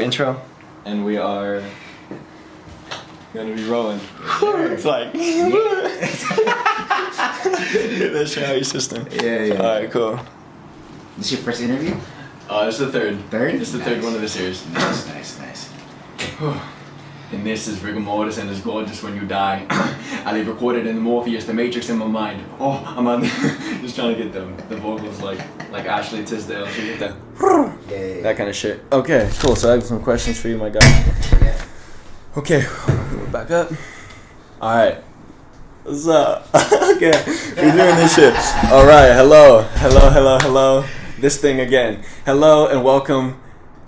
Intro, and we are gonna be rolling. It's like that shower system. Yeah. Alright, cool. This is your first interview? It's the third. Third? It's the third one of the series. Nice. And this is rigor mortis and it's gorgeous when you die. I leave recorded in the Morpheus, the Matrix in my mind. Oh, I'm on just trying to get the vocals like Ashley Tisdale. She get that. Yeah. That kind of shit. Okay, cool. So I have some questions for you, my guy. Yeah. Okay, back up. All right. What's up? Okay, we're doing this shit. All right. Hello. This thing again. Hello and welcome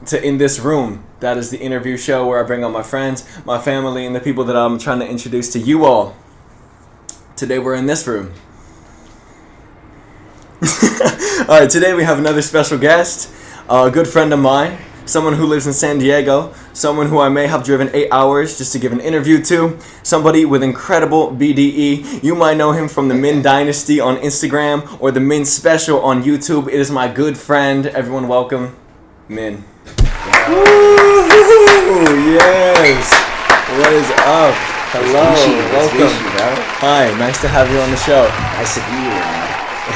to In This Room. That is the interview show where I bring on my friends, my family, and the people that I'm trying to introduce to you all. Today we're in this room. All right. Today we have another special guest, a good friend of mine. Someone who lives in San Diego, someone who I may have driven 8 hours just to give an interview to, somebody with incredible BDE. You might know him from the Minh Dynasty on Instagram or the Minh Special on YouTube. It is my good friend. Everyone welcome, Minh. Woo! Yes! What is up? Hello, welcome. Hi, nice to have you on the show. Nice to be here, man.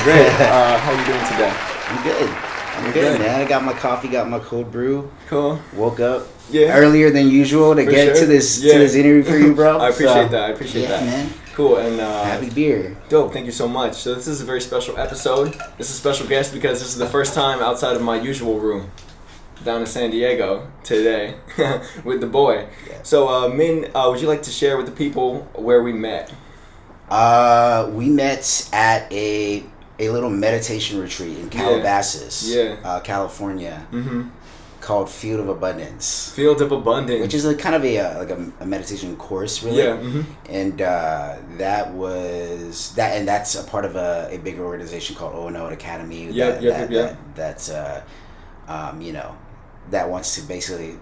Great. How you doing today? I'm good, man. I got my coffee, got my cold brew. Cool. Woke up earlier than usual to get to this interview for you, bro. I appreciate that. Man. Cool, and happy beer. Dope, thank you so much. So this is a very special episode. This is a special guest because this is the first time outside of my usual room down in San Diego today with the boy. Yeah. So Minh, would you like to share with the people where we met? We met at a little meditation retreat in Calabasas, California, called Field of Abundance. Field of Abundance, which is a kind of a meditation course, really. Yeah. And that's a part of a bigger organization called O&O Academy. That wants to basically,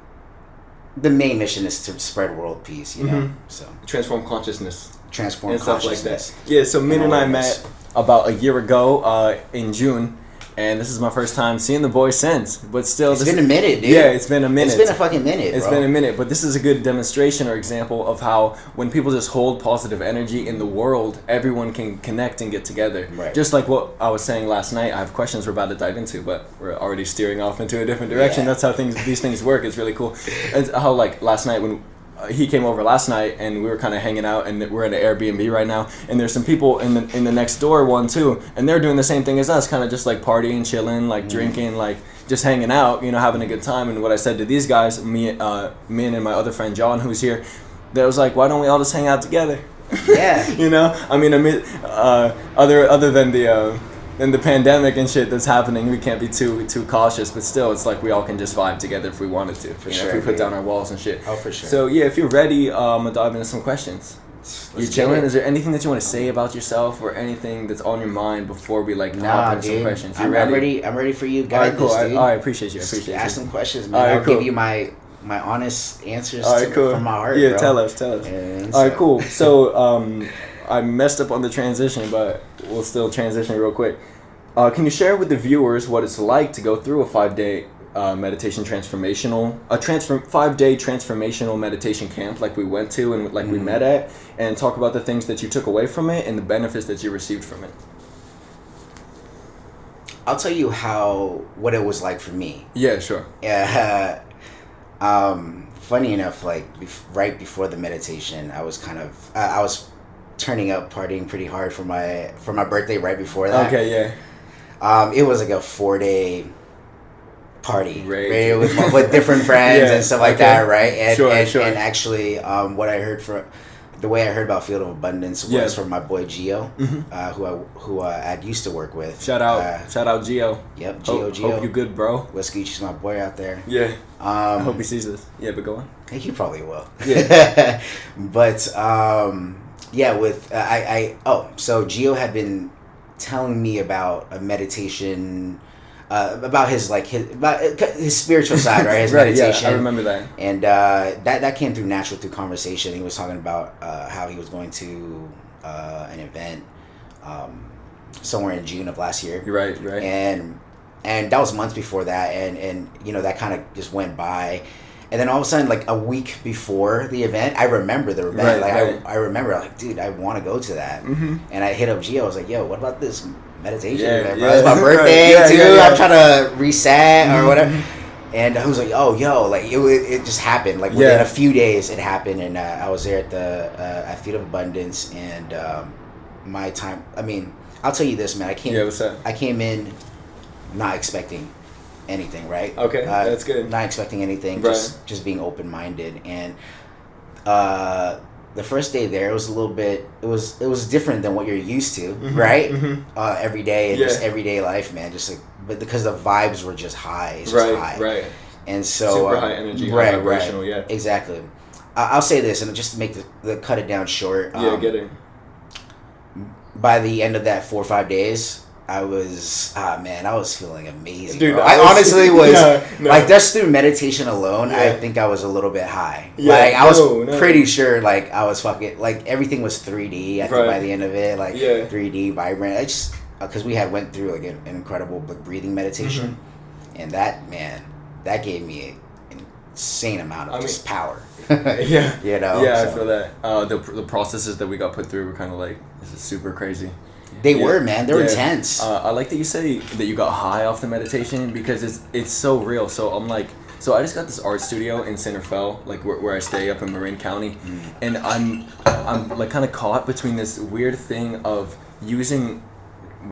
the main mission is to spread world peace. You know, so transform consciousness. And stuff like that. Yeah, so Minh and I met about a year ago in June, and this is my first time seeing the boy since. But still, it's been a minute, dude. Yeah, it's been a minute. It's been a fucking minute. It's been a minute, but this is a good demonstration or example of how when people just hold positive energy in the world, everyone can connect and get together. Right. Just like what I was saying last night. I have questions we're about to dive into, but we're already steering off into a different direction. Yeah. That's how these things work. It's really cool. And how like last night when he came over last night and we were kind of hanging out, and we're in an Airbnb right now, and there's some people in the next door one too, and they're doing the same thing as us, kind of just like partying, chilling, like drinking, like just hanging out, having a good time. And what I said to these guys, Minh and my other friend John, who's here, that was like, why don't we all just hang out together? Yeah. Other than the pandemic and shit that's happening, we can't be too cautious, but still, it's like we all can just vibe together if we wanted to. If we put down our walls and shit. Oh, for sure. So yeah, if you're ready, I'm gonna dive into some questions. You chilling? Is there anything that you want to say about yourself or anything that's on your mind before we hop into some questions? I'm ready for you guys. Alright, cool. Dude. I appreciate you. Ask some questions, man. I'll give you my honest answers from my heart. Yeah, bro. tell us. Alright, cool. So I messed up on the transition, but we'll still transition real quick. Can you share with the viewers what it's like to go through a 5-day meditation 5-day transformational meditation camp like we went to and like we met at, and talk about the things that you took away from it and the benefits that you received from it? I'll tell you what it was like for me. Yeah, sure. Yeah. Funny enough, like right before the meditation, I was I was turning up, partying pretty hard for my birthday right before that. Okay, yeah. It was like a 4-day party, right? With different friends and stuff like that, right? And, sure. And actually, the way I heard about Field of Abundance was from my boy Gio, who I used to work with. Shout out Gio. Yep, Gio. Hope you good, bro. Whiskey's my boy out there. Yeah. I hope he sees this. Yeah, but go on. He probably will. Yeah. But so Gio had been telling me about a meditation, about his spiritual side, right? His right, meditation. Yeah, I remember that. And that came through conversation. He was talking about how he was going to an event somewhere in June of last year. Right. And that was months before that, and that kind of just went by. And then all of a sudden, like a week before the event, I remember the event. I remember, like, dude, I want to go to that. Mm-hmm. And I hit up Gio. I was like, yo, what about this meditation event, bro? Yeah. It's my birthday, right. too. Yeah. I'm trying to reset or whatever. And I was like, oh, yo, like, it just happened. Like, within a few days, it happened. And I was there at Feet of Abundance. And my time, I mean, I'll tell you this, man. I came in not expecting anything, right? Okay, that's good. Not expecting anything, right. just being open-minded. And the first day there, it was a little bit, it was different than what you're used to, right? Every day and just everyday life, man. Just like, but because the vibes were just high, it's just high, right. And so super high energy, high vibrational, right, exactly. I'll say this, and just to make the cut it down short. Get it. By the end of that 4 or 5 days, I was I was feeling amazing, dude. Bro. I honestly was like, just through meditation alone, Yeah. I think I was a little bit high. Yeah, like I was pretty sure, like I was fucking, like everything was 3D. I think by the end of it, like 3D vibrant. I just because we had went through like an incredible breathing meditation, and that gave me an insane amount of just power. Yeah, you know. Yeah, so. I feel that the processes that we got put through were kind of like, this is super crazy. They were, man. They were intense. I like that you say that you got high off the meditation, because it's so real. So I'm like, I just got this art studio in Santa Fe, like where I stay up in Marin County, and I'm like kind of caught between this weird thing of using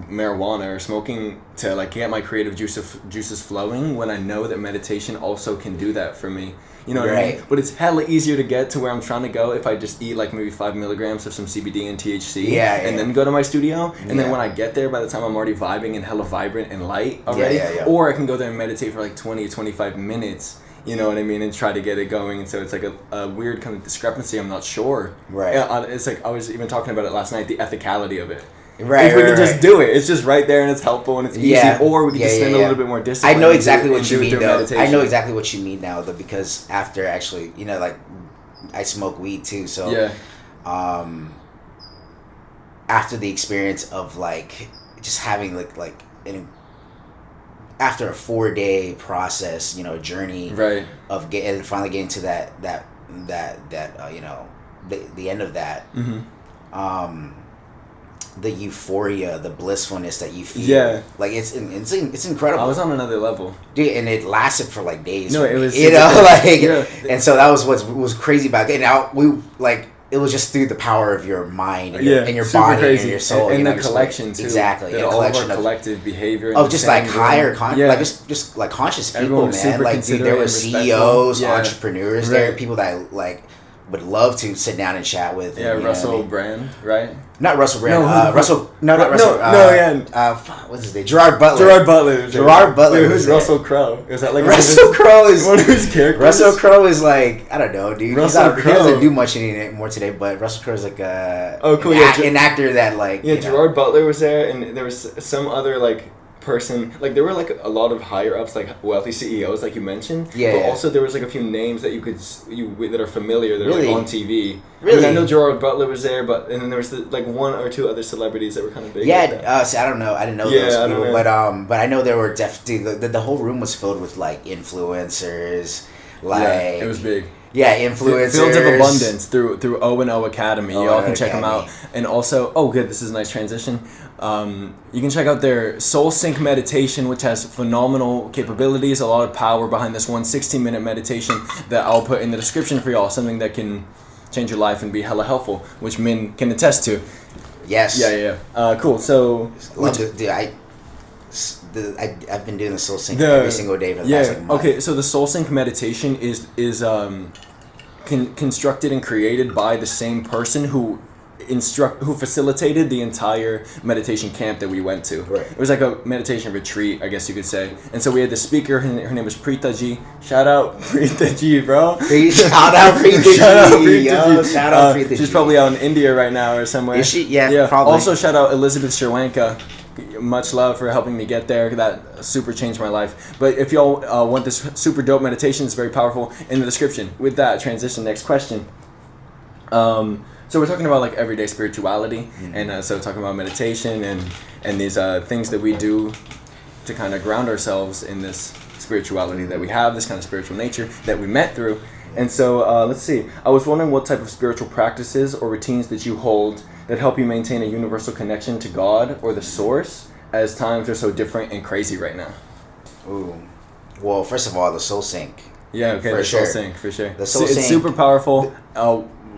marijuana or smoking to like get my creative juices flowing, when I know that meditation also can do that for me. You know what I mean? But it's hella easier to get to where I'm trying to go if I just eat like maybe 5 milligrams of some CBD and THC, and then go to my studio. And then when I get there, by the time I'm already vibing and hella vibrant and light already, or I can go there and meditate for like 20 or 25 minutes. You know what I mean? And try to get it going. And so it's like a weird kind of discrepancy. I'm not sure. Right. It's like, I was even talking about it last night, the ethicality of it. Right, if we can just do it, it's just right there and it's helpful and it's easy. Or we can just spend a little bit more discipline. I know exactly what you mean, though. Meditation. I know exactly what you mean now, though, because after actually, you know, like I smoke weed too, so after the experience of like just having like after a 4-day process, you know, journey of finally getting to that you know, the end of that. The euphoria, the blissfulness that you feel, like it's incredible. I was on another level, dude, and it lasted for like days. No, it was, you know, like, and so that was what was crazy about it. And it was just through the power of your mind and your body crazy. And your soul, and you the know, collection like, too. Exactly, all of our collective behavior of just like higher, like just like conscious people, man. Like, dude, there were CEOs, entrepreneurs, there, people that like would love to sit down and chat with. Yeah, and, Russell Brand, right? Not Russell Brand. Not Russell. What's his name? Gerard Butler. Gerard Butler. Who's Russell Crowe? Is that like Russell Crowe is one of his characters? Russell Crowe is like, I don't know, dude. Russell Crowe. He doesn't do much anymore today, but Russell Crowe is like an actor that like. Yeah, Gerard Butler was there, and there was some other like person, like there were like a lot of higher ups, like wealthy CEOs, like you mentioned. But also there was like a few names that that are familiar, that are like on TV. Really? I mean, I know Gerard Butler was there, and then there was like 1 or 2 other celebrities that were kind of big. Yeah, see, I don't know. I didn't know those people, but I know there were definitely the whole room was filled with like influencers. Like, it was big. Yeah, influencers. Fields of Abundance through O&O Academy. You all can check them out. And also, good, this is a nice transition. You can check out their Soul Sync meditation, which has phenomenal capabilities, a lot of power behind this one 16-minute meditation that I'll put in the description for y'all, something that can change your life and be hella helpful, which Minh can attest to. Yes. Yeah. Cool. So, I've been doing the Soul Sync every single day for the past month. Okay, so the Soul Sync meditation is constructed and created by the same person who facilitated the entire meditation camp that we went to. Right. It was like a meditation retreat, I guess you could say. And so we had the speaker, her name was Preeta Ji. Shout out Preeta Ji, bro. Shout out Preeta Ji. Shout out Preeta Ji. She's probably out in India right now or somewhere. Is she? Yeah, probably. Also shout out Elizabeth Sherwanka. Much love for helping me get there. That super changed my life. But if y'all want this super dope meditation, it's very powerful, in the description. With that, transition, next question. So we're talking about like everyday spirituality, and so talking about meditation and these things that we do to kind of ground ourselves in this spirituality that we have, this kind of spiritual nature that we met through. And so, let's see. I was wondering what type of spiritual practices or routines that you hold that help you maintain a universal connection to God or the source, as times are so different and crazy right now. Ooh. Well, first of all, the soul sync. Yeah, okay, for Soul Sync, for sure. The soul sync. It's super powerful.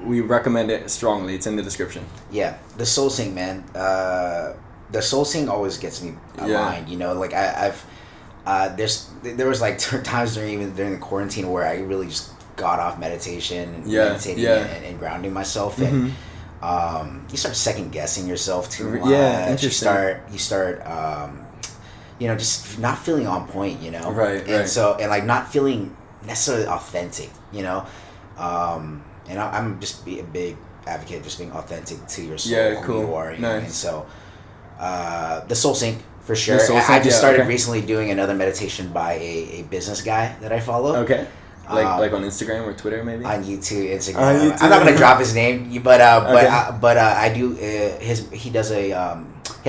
We recommend it strongly. It's in the description. Yeah, the soul sync, man. The soul sync always gets me aligned. You know, like there was like times during the quarantine where I really just got off meditation and meditating and grounding myself, and you start second guessing yourself too much. Yeah, interesting. You start you know, just not feeling on point. You know, right. So like not feeling necessarily authentic. You know, and I'm just a big advocate of just being authentic to your soul, who you are. You know? And so, the soul sync for sure. I just started recently doing another meditation by a business guy that I follow. Okay. Like on Instagram or Twitter, maybe. On YouTube, Instagram. I'm not gonna drop his name, but I do. He does he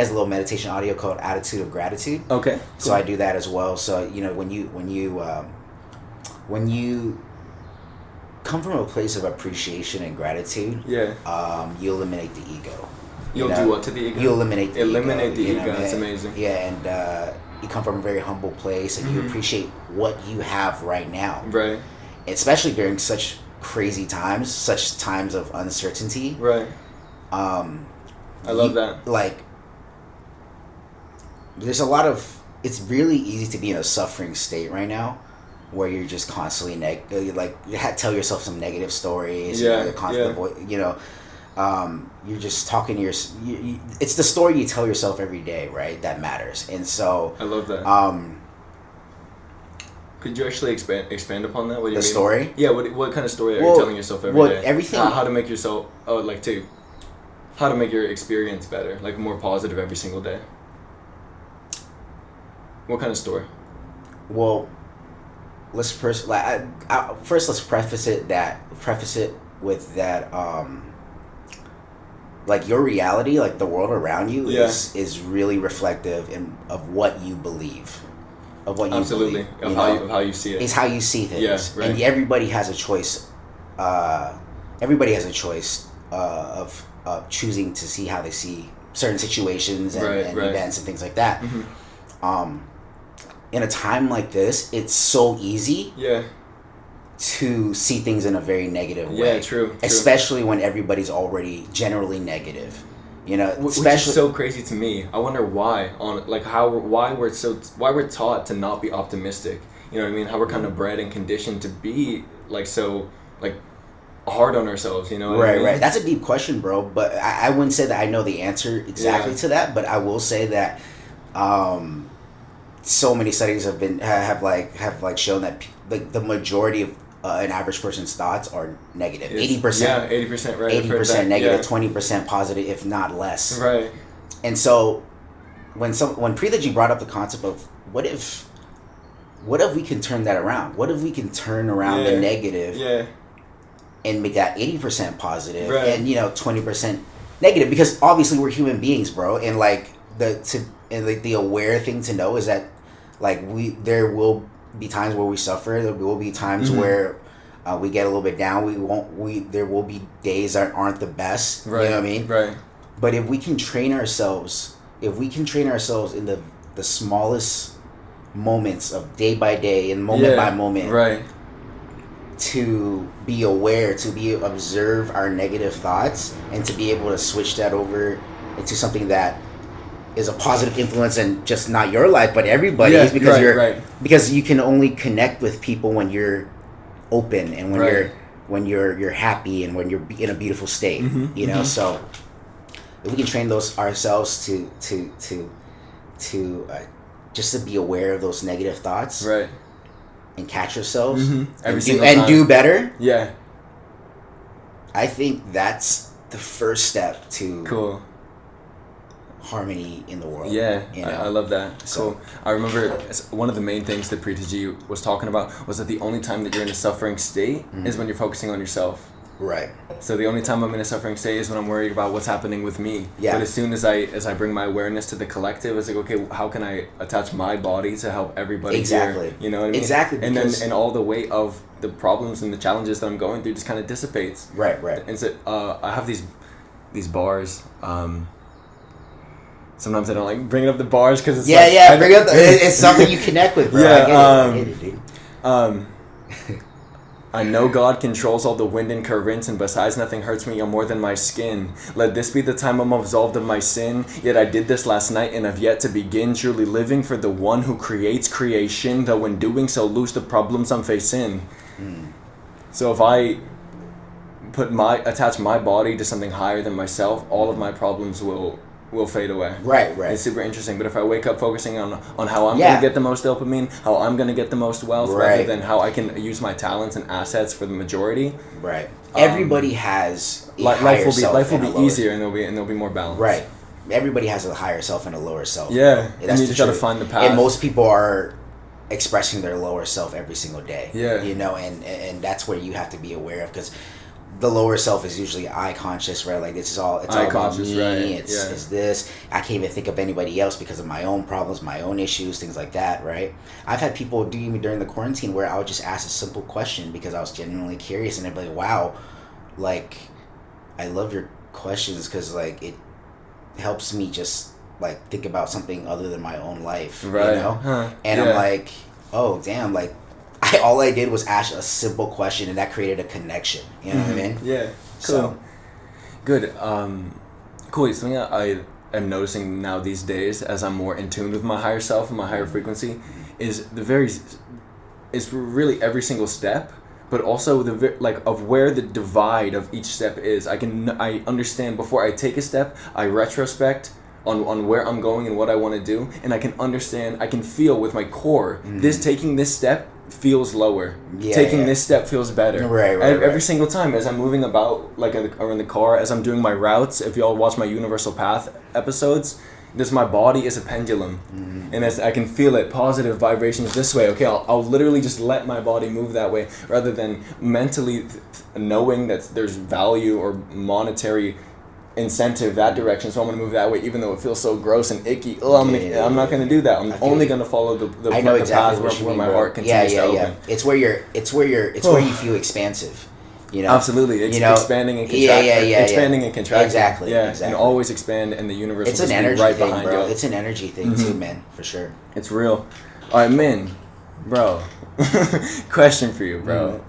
has a little meditation audio called Attitude of Gratitude. Okay. Cool. So I do that as well. So you know when you come from a place of appreciation and gratitude, you eliminate the ego. You'll do what to the ego? You eliminate the ego. Eliminate the ego. That's amazing. Yeah, and you come from a very humble place, and you appreciate what you have right now. Right. Especially during such crazy times, such times of uncertainty. Right. I love that. Like, there's a lot of. It's really easy to be in a suffering state right now, where you're just constantly tell yourself some negative stories. You know, you're just talking to it's the story you tell yourself every day, right? That matters. And so I love that. Could you actually expand upon that? What do you mean? Story? Yeah. What kind of story are you telling yourself every day? Everything. How to make yourself how to make your experience better, like more positive every single day. What kind of story? Well, let's first let's preface it with that like your reality, like the world around you is really reflective of what you believe. Of what you believe. Of how you see it. It's how you see things. Yeah, right. And everybody has a choice. Everybody has a choice of choosing to see how they see certain situations and events and things like that. In a time like this, it's so easy to see things in a very negative way. Yeah, true. Especially when everybody's already generally negative. You know, which is so crazy to me. I wonder why why we're taught to not be optimistic. You know what I mean? How we're kind of bred and conditioned to be so hard on ourselves. You know what I mean? Right. That's a deep question, bro. But I wouldn't say that I know the answer exactly to that. But I will say that so many studies have shown that the majority of an average person's thoughts are negative. 80%. Yeah, 80%. Right. 80% negative, 20% positive, if not less. Right. And so, when Preethaji brought up the concept of what if we can turn that around? What if we can turn around the negative and make that 80% positive and 20% negative? Because obviously we're human beings, bro. And the aware thing to know is that there will be times where we suffer. There will be times where we get a little bit down. There will be days that aren't the best. Right. You know what I mean? Right. But if we can train ourselves in the smallest moments of day by day and moment by moment, to be aware, to observe our negative thoughts, and to be able to switch that over into something that is a positive influence, and just not your life but everybody's, because you can only connect with people when you're open and when you're happy and when you're in a beautiful state. You know, so if we can train ourselves to just to be aware of those negative thoughts, and catch ourselves and do better. Yeah, I think that's the first step to harmony in the world. Yeah, I love that. So I remember one of the main things that Preethaji was talking about was that the only time that you're in a suffering state is when you're focusing on yourself. Right. So the only time I'm in a suffering state is when I'm worried about what's happening with me. Yeah. But as soon as I bring my awareness to the collective, it's like, okay, how can I attach my body to help everybody Exactly. here? You know what I mean? Exactly. And then and all the weight of the problems and the challenges that I'm going through just kind of dissipates. Right. And so I have these bars. Sometimes I don't like bringing up the bars because it's bring up it's something you connect with, bro. I get it, dude. I know God controls all the wind and currents, and besides nothing hurts me more than my skin. Let this be the time I'm absolved of my sin, yet I did this last night and have yet to begin, truly living for the one who creates creation, though in doing so lose the problems I'm facing. So if I attach my body to something higher than myself, all of my problems will fade away. Right. It's super interesting. But if I wake up focusing on how I'm going to get the most dopamine, how I'm going to get the most wealth, rather than how I can use my talents and assets for the majority. Right. Everybody has life will be easier, and there'll be more balance. Right. Everybody has a higher self and a lower self. Yeah. And you just got to find the path. And most people are expressing their lower self every single day. Yeah. You know, and that's where you have to be aware of, because the lower self is usually I conscious, right? Like it's all about me. Right. It's this. I can't even think of anybody else because of my own problems, my own issues, things like that, right? I've had people do me during the quarantine where I would just ask a simple question because I was genuinely curious, and they'd be like, "Wow, like I love your questions because like it helps me just like think about something other than my own life, right? You know?" And I'm like, "Oh, damn!" Like. All I did was ask a simple question, and that created a connection. You know what I mean? Yeah. Cool. So, good. Cool. Something I am noticing now these days, as I'm more in tune with my higher self and my higher frequency, is really every single step, but also of where the divide of each step is. I understand before I take a step. I retrospect on where I'm going and what I want to do, and I can feel with my core taking this step feels lower. This step feels better. Right. Every single time as I'm moving about, like or in the car, as I'm doing my routes. If y'all watch my Universal Path episodes, my body is a pendulum, and as I can feel it, positive vibrations this way. Okay, I'll literally just let my body move that way, rather than mentally knowing that there's value or monetary incentive that direction, so I'm gonna move that way, even though it feels so gross and icky. I'm not gonna do that. I'm only gonna follow the path where my heart continues to open. It's where you feel expansive. You know, absolutely. Expanding and contracting. Expanding and contracting. Exactly. And always expand, and the universe. It's an energy thing, bro. It's an energy thing too, man, for sure. It's real. All right, Minh, bro. Question for you, bro.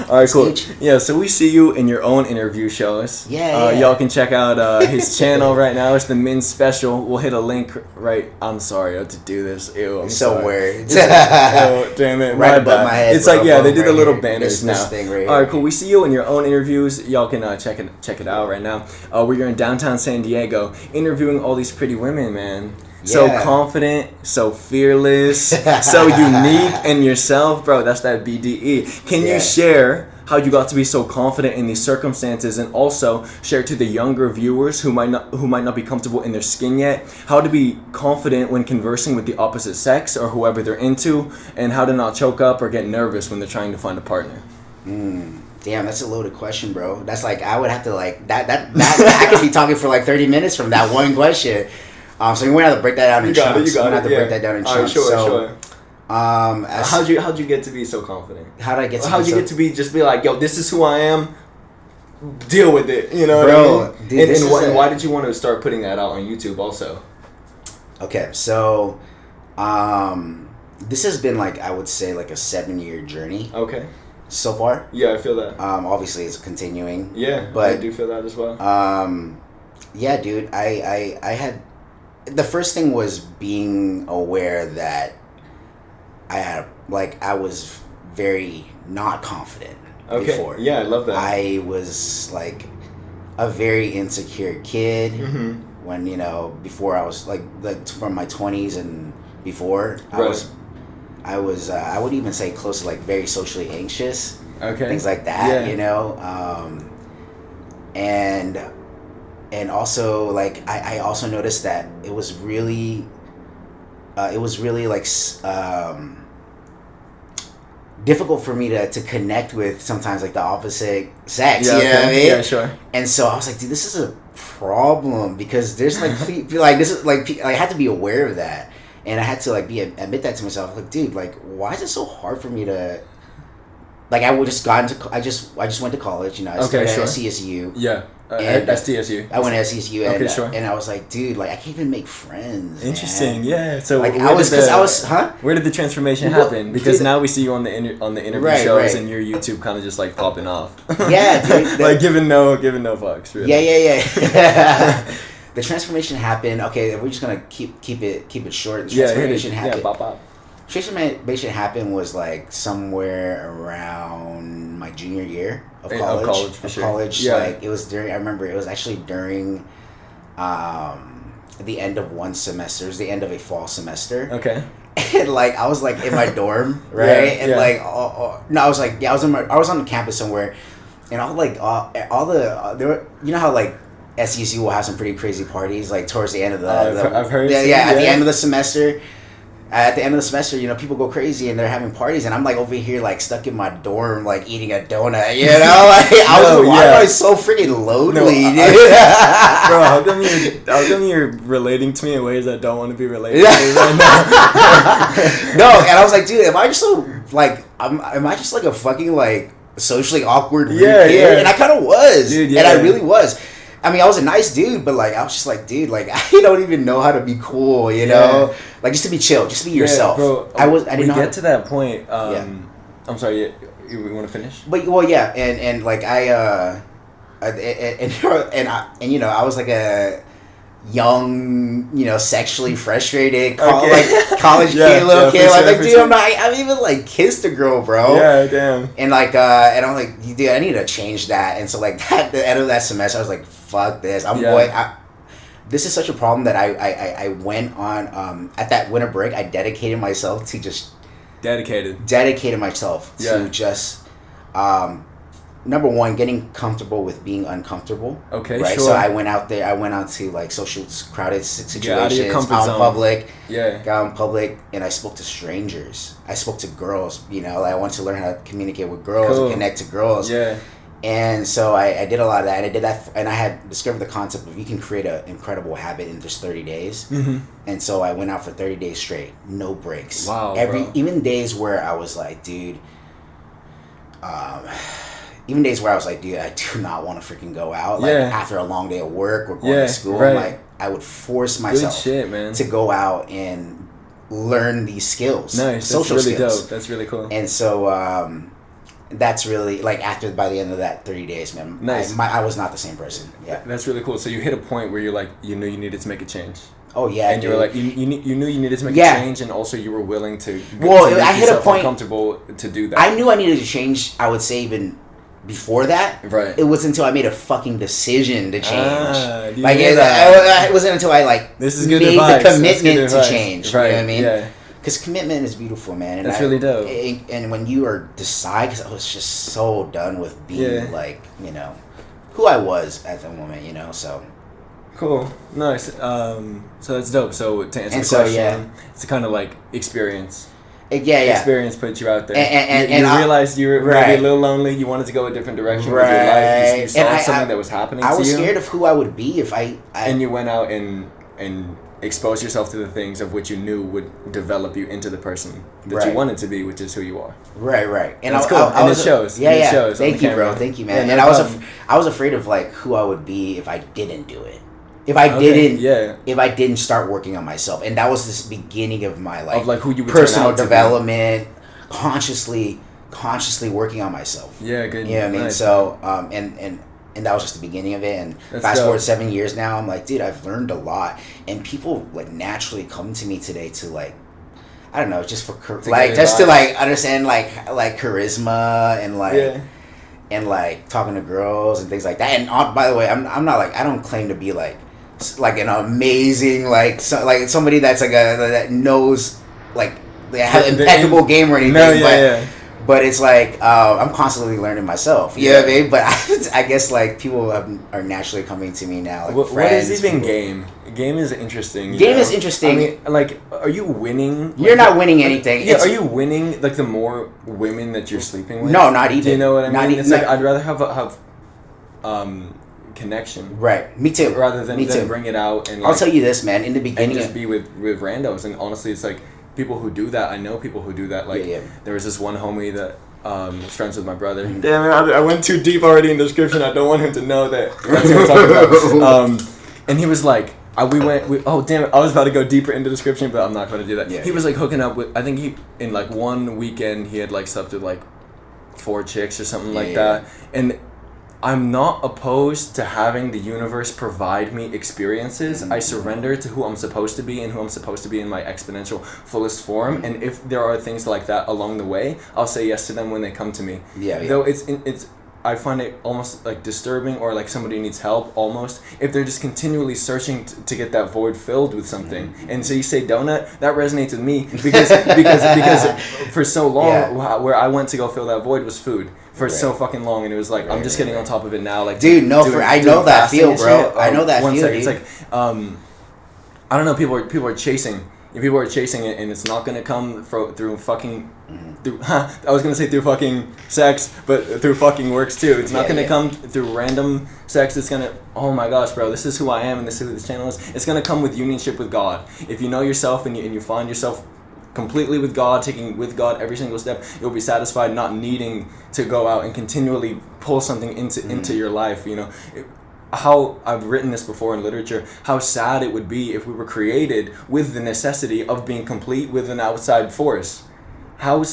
All right, cool. Yeah, so we see you in your own interview shows. Y'all can check out his channel right now. It's the Minh Special. We'll hit a link right. I'm sorry I have to do this. Ew, I'm so sorry. weird. Oh, damn it. Right above my head. It's bro, like, they do the little banners now. This thing right all right, here. cool. We see you in your own interviews. Y'all can check it out right now. Where you're in downtown San Diego, interviewing all these pretty women, man. So confident, so fearless, so unique in yourself, bro. That's that BDE. Can you share how you got to be so confident in these circumstances, and also share to the younger viewers who might not be comfortable in their skin yet, how to be confident when conversing with the opposite sex or whoever they're into, and how to not choke up or get nervous when they're trying to find a partner? Damn, that's a loaded question, bro. That's like I would have to like that I could be talking for like 30 minutes from that one question. So we're gonna have to break that down in chunks. We're gonna have to break that down in chunks. Sure. How'd you get to be so confident? How'd I get to How'd you get to be just be like, yo, this is who I am, deal with it, you know what I mean? Dude, and why did you want to start putting that out on YouTube also? Okay, so this has been like, I would say like a 7-year journey. Okay. So far. Yeah, I feel that. Obviously it's continuing. Yeah, but I do feel that as well. Yeah, dude, I had, the first thing was being aware that I was very not confident before. Yeah, I love that. I was like a very insecure kid when, before I was like from my 20s and before, right. I would even say close to like very socially anxious. Okay. Things like that, and also like I also noticed that it was really like difficult for me to connect with sometimes like the opposite sex. Yeah, You know what I mean? Yeah, sure. And so I was like, dude, this is a problem because there's like like this is like I had to be aware of that, and I had to like admit that to myself. Like, dude, like why is it so hard for me to like I would just got into I just went to college, you know. I started at CSU. Yeah. And at SDSU. I went to SDSU, and, sure. And I was like, dude, like I can't even make friends. Interesting, man. yeah. So like where did the transformation happen? Because now we see you on the interview shows, and your YouTube kind of just like popping off. Yeah, dude. Like giving no fucks. Really. Yeah. The transformation happened. Okay, we're just gonna keep it short. The transformation happened. Yeah, bop. Transformation happened was like somewhere around my junior year of college. Yeah. Like it was during. I remember it was actually during, the end of one semester. It was the end of a fall semester. Okay. And like I was like in my dorm, right? And like no, I was like I was on the campus somewhere, and all the there were, you know how like SUC will have some pretty crazy parties like towards the end of I've heard. At the end of the semester. At the end of the semester, you know, people go crazy and they're having parties, and I'm like over here, like stuck in my dorm, like eating a donut. You know, like why am I so freaking lonely, dude? Bro, how come you're relating to me in ways I don't want to be related to right now? No, and I was like, dude, am I just so like, am I just like a fucking like socially awkward weird kid? Yeah. And I kind of was, dude. Yeah. And I really was. I mean, I was a nice dude, but like, I was just like, dude, like, I don't even know how to be cool, you know? Like, just to be chill, just be yourself. Bro, I didn't know. Get to that point. I'm sorry. You want to finish? But well, yeah, and like and you know, I was like a young, you know, sexually frustrated college kid, little kid. Like, dude, I've even like kissed a girl, bro. Yeah, damn. And like, and I'm like, dude, I need to change that. And so like at the end of that semester, I was like, fuck this. This is such a problem that I went on at that winter break. I dedicated myself to just dedicated myself to just number one, getting comfortable with being uncomfortable. Okay, right? sure. So I went out there. I went out to like social crowded situations. Out of your comfort zone. Public. Yeah. Got in public, and I spoke to strangers. I spoke to girls. You know, I wanted to learn how to communicate with girls and connect to girls. Yeah. And so I did a lot of that, and I did that, and I had discovered the concept of you can create an incredible habit in just 30 days. Mm-hmm. And so I went out for 30 days straight, no breaks. Wow. Even days where I was like, dude. Even days where I was like, dude, I do not want to freaking go out. Like after a long day of work or going to school, like I would force myself to go out and learn these skills. Nice, social that's really skills. dope. That's really cool. And so that's really like by the end of that 30 days, man. Nice. I was not the same person. Yeah, that's really cool. So you hit a point where you're like, you knew you needed to make a change. Oh yeah, and you were like, you knew you needed to make a change, and also you were willing to. I hit a point comfortable to do that. I knew I needed to change. I would say even before that, right? It was until I made a fucking decision to change. Like it wasn't until I like this is good made advice. the commitment to change. Right. You know what I mean? Yeah. Because commitment is beautiful, man. And that's really dope. And when you are because I was just so done with being like, you know, who I was at the moment, you know. So. Cool. Nice. So that's dope. So to answer the question, it's kind of like experience. Experience put you out there. And you realized you were maybe a little lonely. You wanted to go a different direction with your life. You saw something that was happening to you. I was scared of who I would be if I and you went out and expose yourself to the things of which you knew would develop you into the person that you wanted to be, which is who you are. Right. And it's cool. And it shows. Yeah. It shows. Thank you, bro. Thank you, man. Yeah, and I was afraid of like who I would be if I didn't do it. If I didn't start working on myself, and that was this beginning of my like, of like who you would personal development, consciously working on myself. Yeah, good. You know what I mean? Nice. So and that was just the beginning of it. And fast forward 7 years now, I'm like, dude, I've learned a lot, and people like naturally come to me today to like, I don't know, just for to like understand like charisma and like. And like talking to girls and things like that. And by the way, I'm not like, I don't claim to be like an amazing like somebody that's like that knows like they have impeccable game or anything. But it's like I'm constantly learning myself. You know what I mean? But I guess like people are naturally coming to me now. Like what is even game? Game is interesting. Game is interesting. I mean, like, are you winning? You're not winning anything. Yeah, are you winning like the more women that you're sleeping with? No, not even. Do you know what I mean? It's like I'd rather have connection. Right. Me too. Rather than bring it out and. Like, I'll tell you this, man. In the beginning, and just be with randos, and honestly, it's like people who do that. I know people who do that. Like there was this one homie that. Was friends with my brother. Mm-hmm. Damn it! I went too deep already in the description. I don't want him to know that. That's what I'm talking about. And he was like, oh damn it! I was about to go deeper into the description, but I'm not going to do that. He was like hooking up with. I think he in like one weekend he had like slept with like 4 chicks or something like that. And I'm not opposed to having the universe provide me experiences. I surrender to who I'm supposed to be and who I'm supposed to be in my exponential fullest form. And if there are things like that along the way, I'll say yes to them when they come to me. Though it's I find it almost like disturbing, or like somebody needs help almost if they're just continually searching to get that void filled with something. And so you say donut, that resonates with me because for so long where I went to go fill that void was food. For so fucking long, and it was like I'm just getting on top of it now. Like, dude, I know that feel, bro. I know that feel. It's like, I don't know. People are chasing. People are chasing it, and it's not gonna come through fucking. I was gonna say through fucking sex, but through fucking works too. It's not gonna come through random sex. It's gonna. Oh my gosh, bro! This is who I am, and this is who this channel is. It's gonna come with unionship with God. If you know yourself and you find yourself completely with God, taking with God every single step, you'll be satisfied, not needing to go out and continually pull something into your life. You know, how I've written this before in literature, how sad it would be if we were created with the necessity of being complete with an outside force. How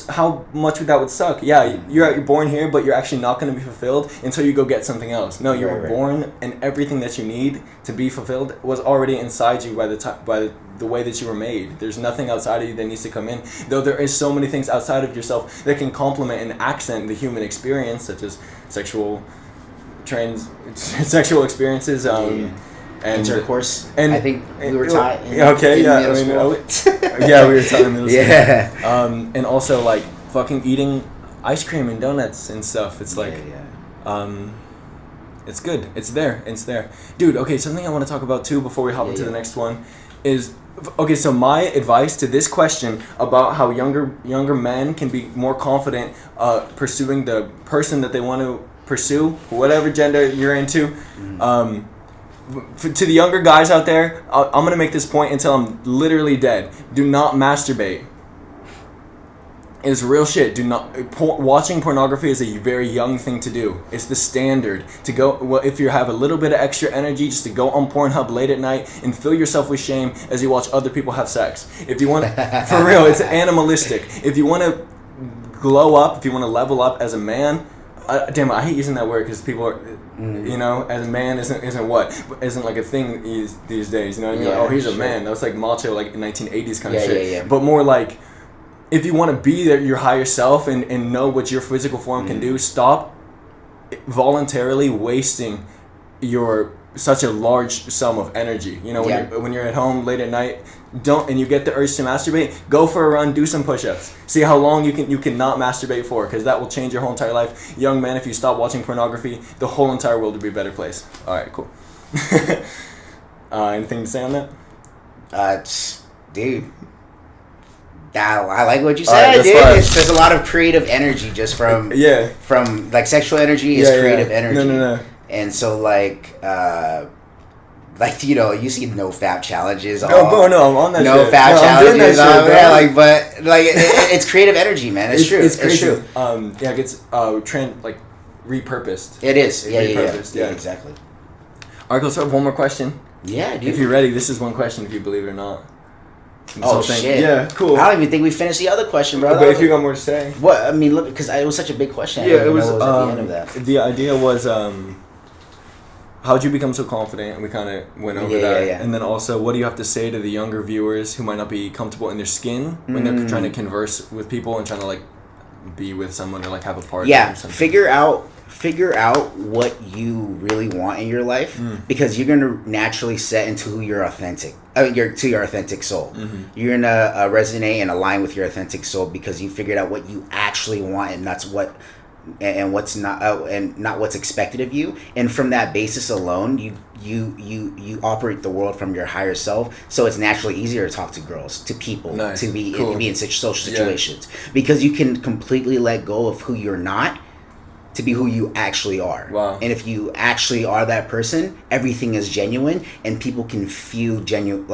much that would suck. Yeah, you're born here, but you're actually not going to be fulfilled until you go get something else. No, you were born, and everything that you need to be fulfilled was already inside you by the way that you were made. There's nothing outside of you that needs to come in. Though there is so many things outside of yourself that can complement and accent the human experience, such as sexual experiences. And intercourse, and I think we were taught. We were taught in middle school. And also like fucking eating ice cream and donuts and stuff. It's like, it's good. It's there, dude. Okay, something I want to talk about too before we hop into the next one is. Okay, so my advice to this question about how younger men can be more confident pursuing the person that they want to pursue, whatever gender you're into. To the younger guys out there, I'm going to make this point until I'm literally dead. Do not masturbate. It's real shit. Watching pornography is a very young thing to do. It's the standard to go. Well, if you have a little bit of extra energy, just to go on Pornhub late at night and fill yourself with shame as you watch other people have sex. If you want, for real, it's animalistic. If you want to glow up, if you want to level up as a man, damn, I hate using that word because people are, you know, as a man isn't like a thing these days. You know what I mean? Like, oh, he's a man. That was like macho, like 1980s kind of shit. But more like, if you want to be your higher self and know what your physical form can do, stop voluntarily wasting such a large sum of energy. You know, when you're at home late at night, and you get the urge to masturbate, go for a run, do some push-ups. See how long you can not masturbate for, because that will change your whole entire life. Young man, if you stop watching pornography, the whole entire world will be a better place. All right, cool. Anything to say on that? Dude. I like what you said, dude. There's a lot of creative energy just from like sexual energy is creative energy. No. And so like you know, you see no fap challenges. No, bro, no, I'm on that. No shit. fap challenges. Shit, but it's creative energy, man. It's true. It's true. It gets repurposed. It is. Yeah, exactly. All right, let's have one more question. Yeah, dude. If you're ready, this is one question. If you believe it or not. Shit. Yeah, cool. I don't even think we finished the other question, bro. But if you got more to say. What? I mean, look, because it was such a big question. Yeah, it was at the end of that. The idea was, how'd you become so confident? And we kind of went over that. Yeah. And then also, what do you have to say to the younger viewers who might not be comfortable in their skin when they're trying to converse with people and trying to, like, be with someone or, like, have a partner or something? Figure figure out what you really want in your life, because you're gonna naturally set into who you're authentic. Your authentic soul. You're gonna resonate and align with your authentic soul because you figured out what you actually want, and that's what, and what's not, and not what's expected of you. And from that basis alone, you operate the world from your higher self. So it's naturally easier to talk to girls, to people, to be in such social situations, because you can completely let go of who you're not to be who you actually are. Wow. And if you actually are that person, everything is genuine, and people can feel genuine.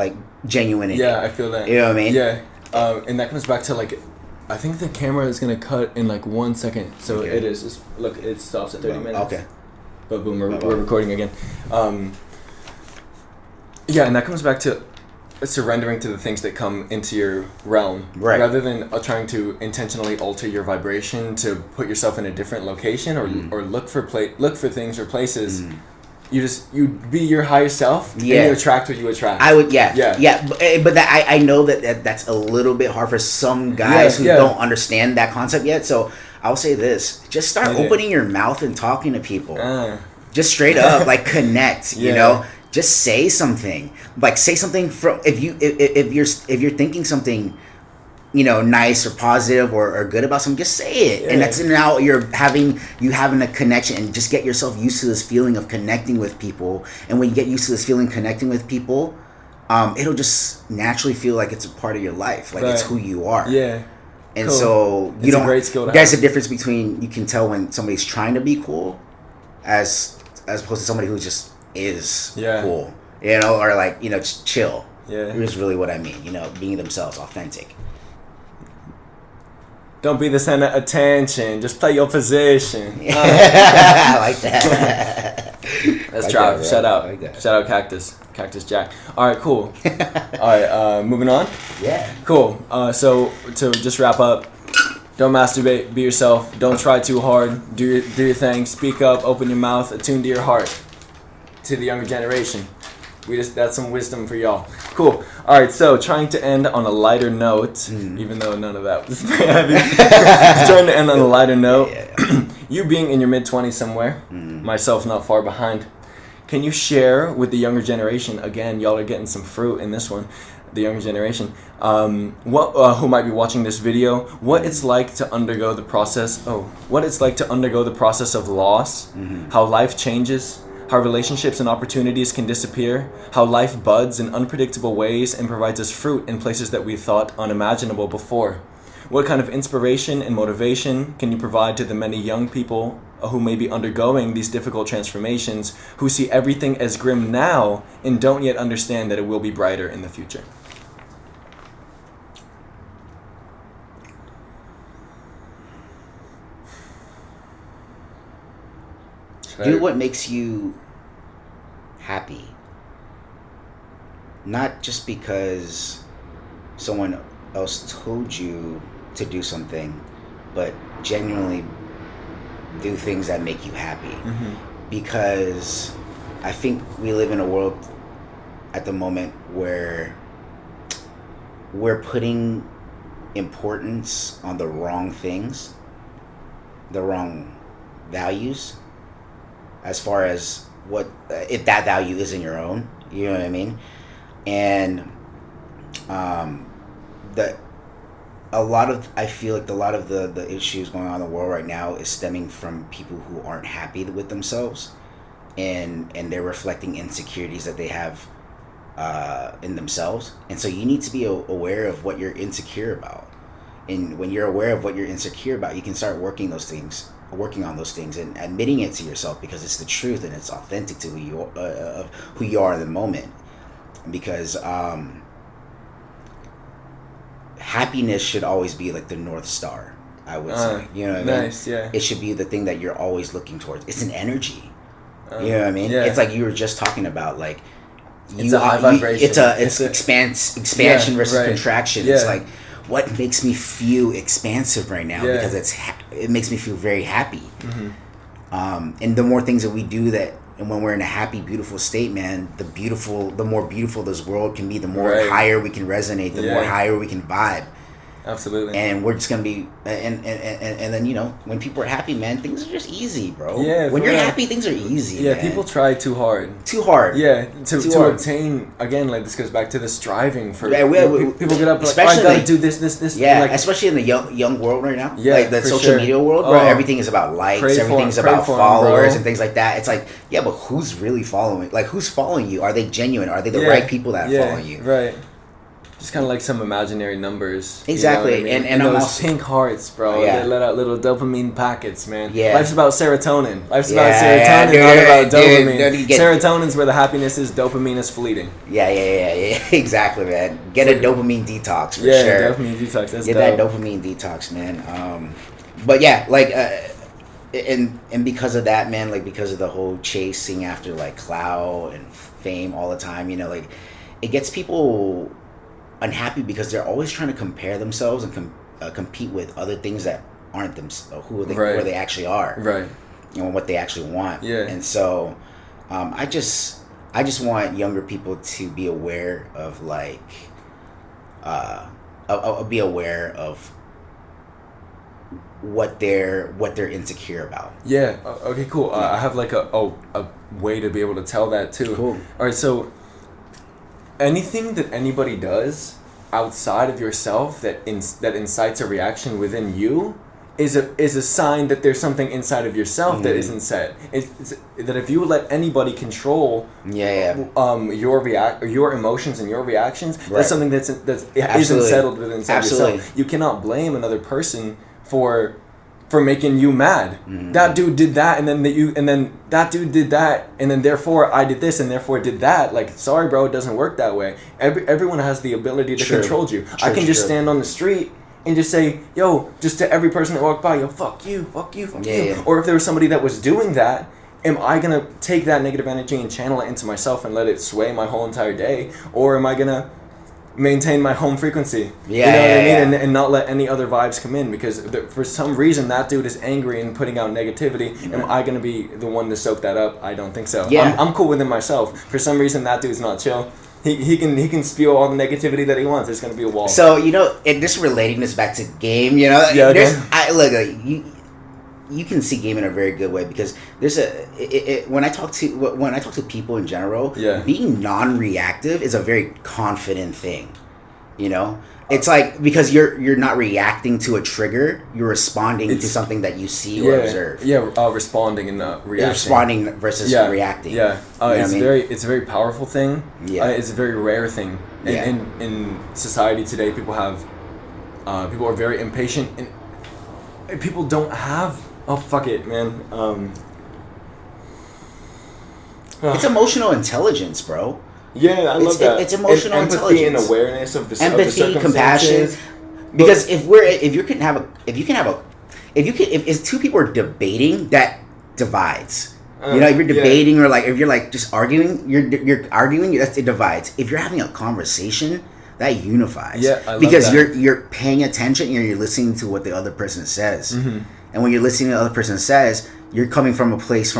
Yeah, I feel that. You know what I mean? Yeah. And that comes back to like, I think the camera is gonna cut in like 1 second. So it is. Just, look, it stops at 30 minutes. Okay. But boom, we're recording again. Yeah, and that comes back to surrendering to the things that come into your realm, right? Rather than trying to intentionally alter your vibration to put yourself in a different location, or look for things or places. You be your higher self, and you attract what you attract. I would, but that I know that's a little bit hard for some guys who don't understand that concept yet. So I'll say this: just start opening your mouth and talking to people. Just straight up, like connect. You know. Just say something. Like say something from if you're thinking something, nice or positive or good about something, just say it. And that's now you're having a connection, and just get yourself used to this feeling of connecting with people. And when you get used to this feeling connecting with people, it'll just naturally feel like it's a part of your life, like it's who you are. Yeah. And so it's a great skill to there's have. a difference between, you can tell when somebody's trying to be cool as opposed to somebody who just is cool, or like, just chill. Here's really what I mean, being themselves, authentic. Don't be the center of attention, just play your position. I like that. Let's try. Shout out Cactus Jack. All right, cool. All right, moving on. Yeah, cool. So to just wrap up, don't masturbate, be yourself, don't try too hard, do your thing, speak up, open your mouth, attune to your heart. To the younger generation, that's some wisdom for y'all. Cool. All right, so trying to end on a lighter note, even though none of that was very heavy. Trying to end on a lighter note. You being in your mid-20s somewhere, myself not far behind. Can you share with the younger generation, again, y'all are getting some fruit in this one, the younger generation, who might be watching this video, what it's like to undergo the process. What it's like to undergo the process of loss, how life changes. How relationships and opportunities can disappear, how life buds in unpredictable ways and provides us fruit in places that we thought unimaginable before. What kind of inspiration and motivation can you provide to the many young people who may be undergoing these difficult transformations, who see everything as grim now and don't yet understand that it will be brighter in the future? Do what makes you happy. Not just because someone else told you to do something, but genuinely do things that make you happy. Because I think we live in a world at the moment where we're putting importance on the wrong things, the wrong values, as far as what if that value isn't your own, you know what I mean? And I feel like a lot of the issues going on in the world right now is stemming from people who aren't happy with themselves, and they're reflecting insecurities that they have in themselves. And so you need to be aware of what you're insecure about, and when you're aware of what you're insecure about, you can start working on those things and admitting it to yourself, because it's the truth and it's authentic to who you are in the moment. Because happiness should always be like the North Star, I would say. You know what I mean? Nice, yeah. It should be the thing that you're always looking towards. It's an energy. You know what I mean? Yeah. It's like you were just talking about, like, it's a high vibration. It's expansion versus contraction. Yeah. It's like, what makes me feel expansive right now? Because it makes me feel very happy. And the more things that we do that, and when we're in a happy, beautiful state, man, the more beautiful this world can be, the more higher we can resonate, the more higher we can vibe. absolutely. And we're just gonna be and then, you know, when people are happy, man, things are just easy, bro. Yeah, when you're happy, things are easy. Yeah, man. people try too hard. Too hard. Yeah, to hard. obtain, again, like this goes back to the striving for. Yeah, people get up like, especially I gotta like, do this. Yeah, like, especially in the young world right now. Yeah, like the for social sure. media world, bro. Everything is about likes. Everything's about followers and things like that. It's like, yeah, but who's really following? Like, who's following you? Are they genuine? Are they the right people that follow you? Right. Just kind of like some imaginary numbers. Exactly. You know what I mean? And those almost, pink hearts, bro. Yeah. They let out little dopamine packets, man. Yeah. Life's about serotonin. Life's about Yeah, serotonin, dude, not about dopamine. dude, Serotonin's where the happiness is. Dopamine is fleeting. Yeah. Exactly, man. Get a dopamine detox for sure. Yeah, dopamine detox. That's Get dope. that dopamine detox, man. But yeah, like, and because of that, man, like because of the whole chasing after like clout and fame all the time, you know, like it gets people unhappy because they're always trying to compare themselves and compete with other things that aren't them, who they actually are, right? You know, what they actually want. Yeah. And so, I just want younger people to be aware of like, be aware of what they're insecure about. Yeah. Okay. Cool. I have like a way to be able to tell that too. Cool. All right. So anything that anybody does outside of yourself that incites a reaction within you is a sign that there's something inside of yourself that isn't set. It's that if you let anybody control your emotions and your reactions, that's something that isn't settled within yourself. You cannot blame another person for making you mad. That dude did that, and then that dude did that, and then therefore I did this, and therefore did that. Like, sorry, bro, it doesn't work that way. Everyone has the ability to control you. I can just stand on the street and just say, yo, just to every person that walked by, yo, fuck you. Yeah. Or if there was somebody that was doing that, am I gonna take that negative energy and channel it into myself and let it sway my whole entire day, or am I gonna maintain my home frequency? You know what I mean? And not let any other vibes come in, because for some reason that dude is angry and putting out negativity. Am I going to be the one to soak that up? I don't think so. Yeah. I'm cool with it myself. For some reason that dude's not chill. He can spew all the negativity that he wants. There's going to be a wall. So, you know, and just relating this back to game, you know, you can see game in a very good way, because there's when I talk to people in general, being non-reactive is a very confident thing, you know. It's like, because you're not reacting to a trigger, you're responding to something that you see or observe. Responding and reacting. Responding versus reacting. Yeah, it's it's a very powerful thing. Yeah, it's a very rare thing. In society today, people are very impatient, and people don't have. Oh, fuck it, man. It's emotional intelligence, bro. Yeah, I love that. It's emotional empathy intelligence, and awareness of the empathy, compassion. Because if if two people are debating, that divides. You know, if you're debating or like if you're like just arguing, you're arguing. It divides. If you're having a conversation, that unifies. Yeah, I love because that. you're paying attention and you're listening to what the other person says. And when you're listening to what the other person says, you're coming from a place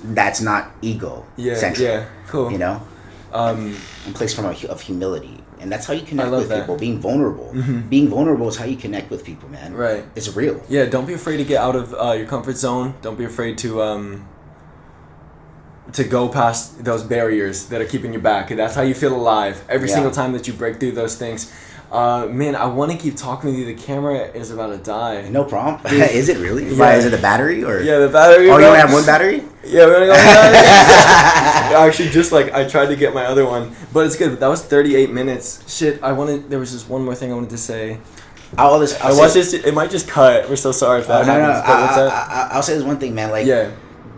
that's not ego-centric. Yeah, cool. You know, a place of humility, and that's how you connect with that. people. Being vulnerable, being vulnerable is how you connect with people, man. Right, it's real. Yeah, don't be afraid to get out of your comfort zone. Don't be afraid to go past those barriers that are keeping you back. That's how you feel alive. Every single time that you break through those things. Man, I want to keep talking with you. The camera is about to die. No problem. Is it really? Yeah. Is it the battery or? Yeah, the battery. Oh, you only have one battery? Yeah, we only got one battery. Actually, just like I tried to get my other one, but it's good. That was 38 minutes. Shit, there was just one more thing I wanted to say. It might just cut. We're so sorry if that happens. I'll say this one thing, man. Like,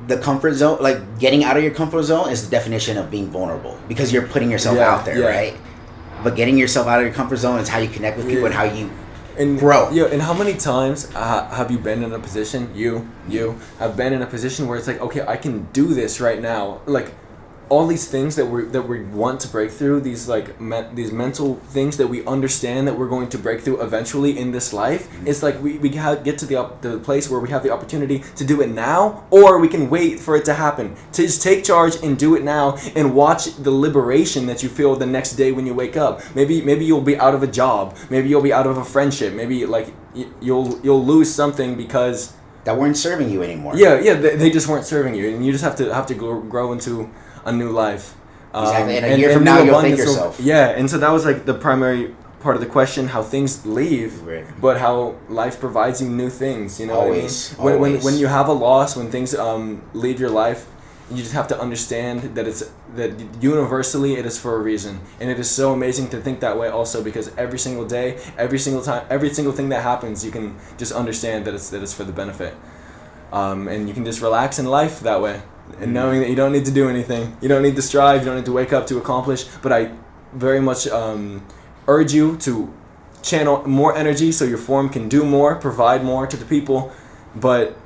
the comfort zone, like getting out of your comfort zone, is the definition of being vulnerable, because you're putting yourself out there, right? But getting yourself out of your comfort zone is how you connect with people and how you grow. Yeah, and how many times have you been in a position, you have been in a position where it's like, okay, I can do this right now. Like, all these things that we want to break through, these like these mental things that we understand that we're going to break through eventually in this life. It's like we get to the place where we have the opportunity to do it now, or we can wait for it to happen. To just take charge and do it now, and watch the liberation that you feel the next day when you wake up. Maybe you'll be out of a job. Maybe you'll be out of a friendship. Maybe like you'll lose something because that weren't serving you anymore. Yeah, they just weren't serving you, and you just have to grow into a new life. Exactly. And a year from now, you'll thank yourself. Yeah, and so that was like the primary part of the question: how things leave, right. But how life provides you new things. You know, always. What I mean? When you have a loss, when things leave your life, you just have to understand that universally it is for a reason, and it is so amazing to think that way also, because every single day, every single time, every single thing that happens, you can just understand that it's for the benefit, and you can just relax in life that way. And knowing that you don't need to do anything, you don't need to strive, you don't need to wake up to accomplish. But I very much urge you to channel more energy so your form can do more, provide more to the people. But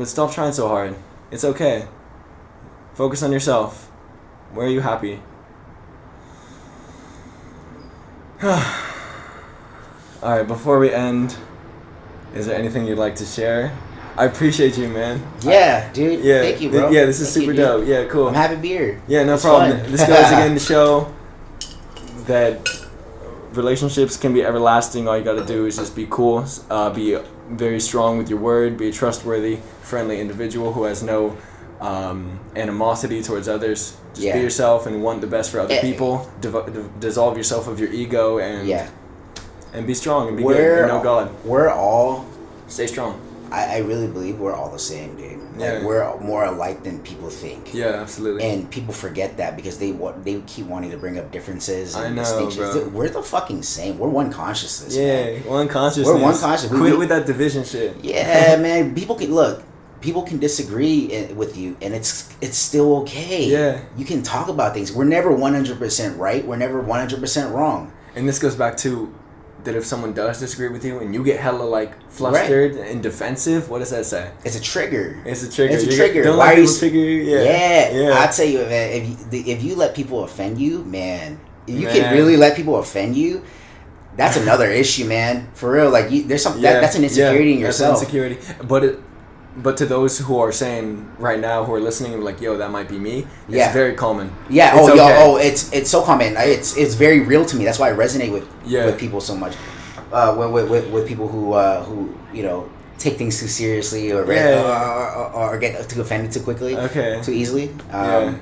stop trying so hard. It's okay. Focus on yourself. Where are you happy? Alright, before we end, is there anything you'd like to share? I appreciate you, man. Yeah, dude. Yeah, thank you, bro. Yeah, this is super dope. Yeah, cool. I'm happy to be here. Yeah, no problem. Fun. This goes again to show that relationships can be everlasting. All you got to do is just be cool, be very strong with your word, be a trustworthy, friendly individual who has no animosity towards others. Just be yourself and want the best for other people. Dissolve yourself of your ego and be strong and be good and know God. We're all... Stay strong. I really believe we're all the same, dude. Like, we're more alike than people think. Yeah, absolutely. And people forget that because they keep wanting to bring up differences and distinctions. Bro. We're the fucking same. We're one consciousness, man. Yeah, one consciousness. We're one consciousness. Quit with that division shit. Yeah, man. People can disagree with you, and it's still okay. Yeah. You can talk about things. We're never 100% right. We're never 100% wrong. And this goes back to that if someone does disagree with you and you get hella like flustered and defensive, what does that say? It's a trigger. It's a trigger. It's a trigger. Don't Why let people trigger you. Yeah. I'll tell you, man, if you let people offend you, man, if you can really let people offend you, that's another issue, man. For real, like there's some that's an insecurity in yourself. That's an insecurity, but to those who are saying right now, who are listening, like, yo, that might be me. It's very common. Yeah. It's so common. It's very real to me. That's why I resonate with people so much. With people who you know take things too seriously or get too offended too quickly, too easily. Yeah.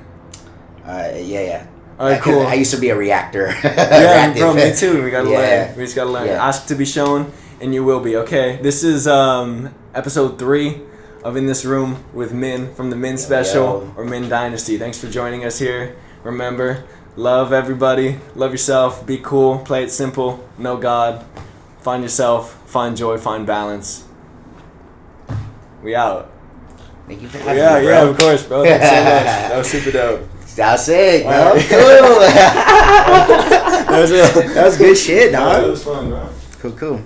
All right, cool. I used to be a reactor. Yeah, bro, me too. We gotta learn. We just gotta learn. Ask to be shown, and you will be. Okay, this is episode 3 of In This Room with Min from the Min Special or Min Dynasty. Thanks for joining us here. Remember, love everybody, love yourself, be cool, play it simple, know God, find yourself, find joy, find balance. We out. Thank you for having me, bro. Yeah, of course, bro. Thanks so much. That was super dope. That's sick, bro. Right. Cool. That was good shit, dog. It was fun, bro. Cool.